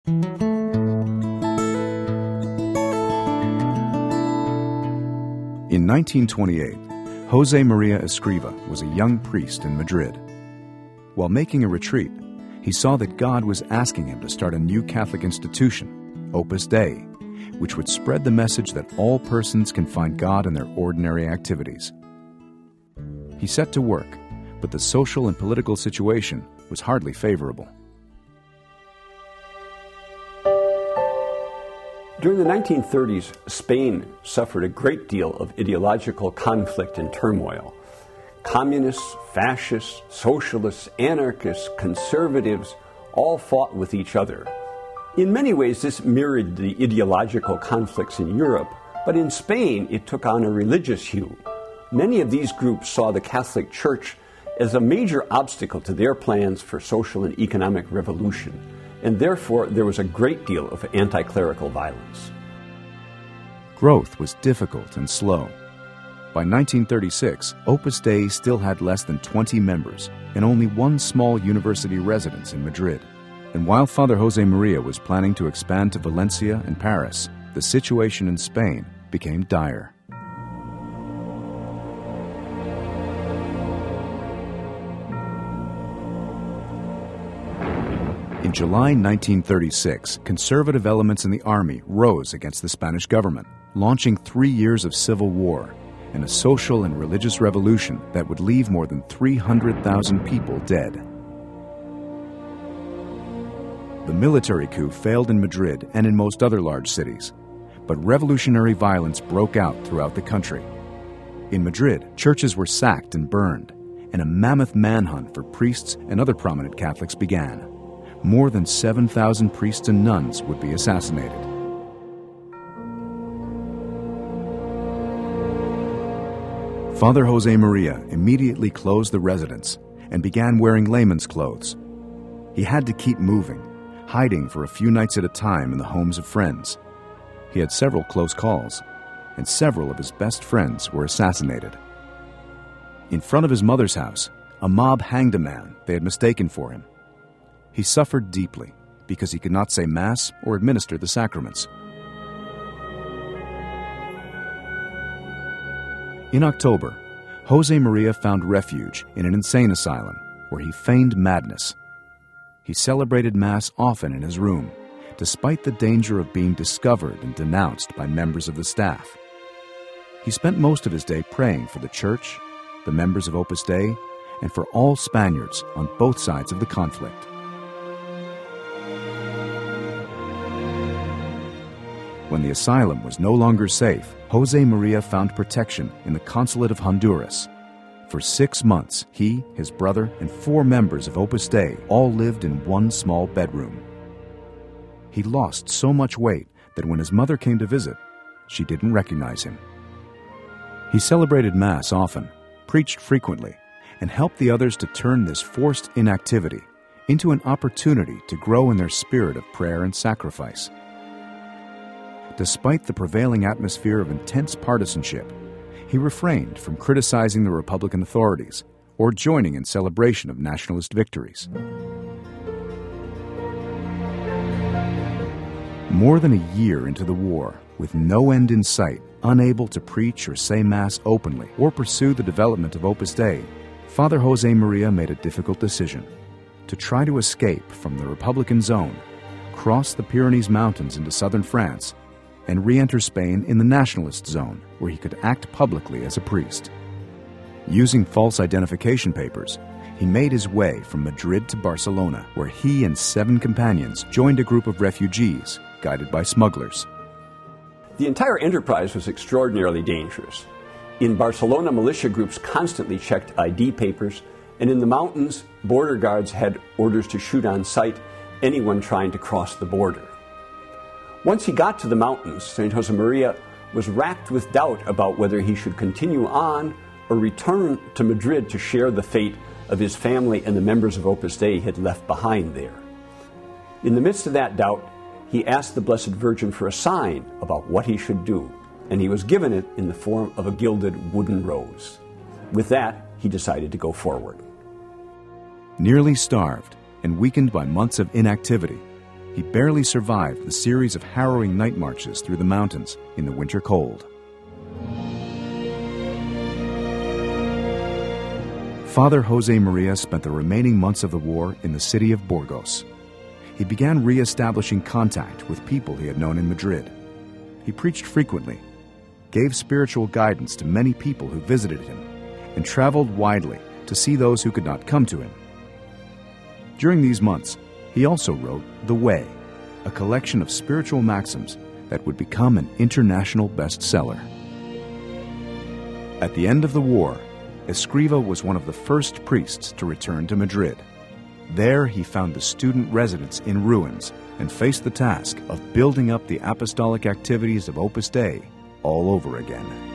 In 1928, Josemaria Escriva was a young priest in Madrid. While making a retreat, he saw that God was asking him to start a new Catholic institution, Opus Dei, which would spread the message that all persons can find God in their ordinary activities. He set to work, but the social and political situation was hardly favorable. During the 1930s, Spain suffered a great deal of ideological conflict and turmoil. Communists, fascists, socialists, anarchists, conservatives all fought with each other. In many ways, this mirrored the ideological conflicts in Europe, but in Spain it took on a religious hue. Many of these groups saw the Catholic Church as a major obstacle to their plans for social and economic revolution, and therefore there was a great deal of anti-clerical violence. Growth was difficult and slow. By 1936, Opus Dei still had less than 20 members and only one small university residence in Madrid. And while Father Josemaría was planning to expand to Valencia and Paris, the situation in Spain became dire. In July 1936, conservative elements in the army rose against the Spanish government, launching 3 years of civil war and a social and religious revolution that would leave more than 300,000 people dead. The military coup failed in Madrid and in most other large cities, but revolutionary violence broke out throughout the country. In Madrid, churches were sacked and burned, and a mammoth manhunt for priests and other prominent Catholics began. More than 7,000 priests and nuns would be assassinated. Father Josemaría immediately closed the residence and began wearing layman's clothes. He had to keep moving, hiding for a few nights at a time in the homes of friends. He had several close calls, and several of his best friends were assassinated. In front of his mother's house, a mob hanged a man they had mistaken for him. He suffered deeply because he could not say Mass or administer the sacraments. In October, Josemaría found refuge in an insane asylum where he feigned madness. He celebrated Mass often in his room, despite the danger of being discovered and denounced by members of the staff. He spent most of his day praying for the Church, the members of Opus Dei, and for all Spaniards on both sides of the conflict. When the asylum was no longer safe, Josemaría found protection in the consulate of Honduras. For 6 months, he, his brother, and 4 members of Opus Dei all lived in one small bedroom. He lost so much weight that when his mother came to visit, she didn't recognize him. He celebrated Mass often, preached frequently, and helped the others to turn this forced inactivity into an opportunity to grow in their spirit of prayer and sacrifice. Despite the prevailing atmosphere of intense partisanship, he refrained from criticizing the Republican authorities or joining in celebration of nationalist victories. More than a year into the war, with no end in sight, unable to preach or say Mass openly or pursue the development of Opus Dei, Father Josemaría made a difficult decision: to try to escape from the Republican zone, cross the Pyrenees mountains into southern France, and re-enter Spain in the nationalist zone, where he could act publicly as a priest. Using false identification papers, he made his way from Madrid to Barcelona, where he and 7 companions joined a group of refugees, guided by smugglers. The entire enterprise was extraordinarily dangerous. In Barcelona, militia groups constantly checked ID papers, and in the mountains, border guards had orders to shoot on sight anyone trying to cross the border. Once he got to the mountains, St. Josemaría was racked with doubt about whether he should continue on or return to Madrid to share the fate of his family and the members of Opus Dei he had left behind there. In the midst of that doubt, he asked the Blessed Virgin for a sign about what he should do, and he was given it in the form of a gilded wooden rose. With that, he decided to go forward. Nearly starved and weakened by months of inactivity, he barely survived the series of harrowing night marches through the mountains in the winter cold. Father Josemaría spent the remaining months of the war in the city of Burgos. He began re-establishing contact with people he had known in Madrid. He preached frequently, gave spiritual guidance to many people who visited him, and traveled widely to see those who could not come to him. During these months, he also wrote The Way, a collection of spiritual maxims that would become an international bestseller. At the end of the war, Escriva was one of the first priests to return to Madrid. There he found the student residence in ruins and faced the task of building up the apostolic activities of Opus Dei all over again.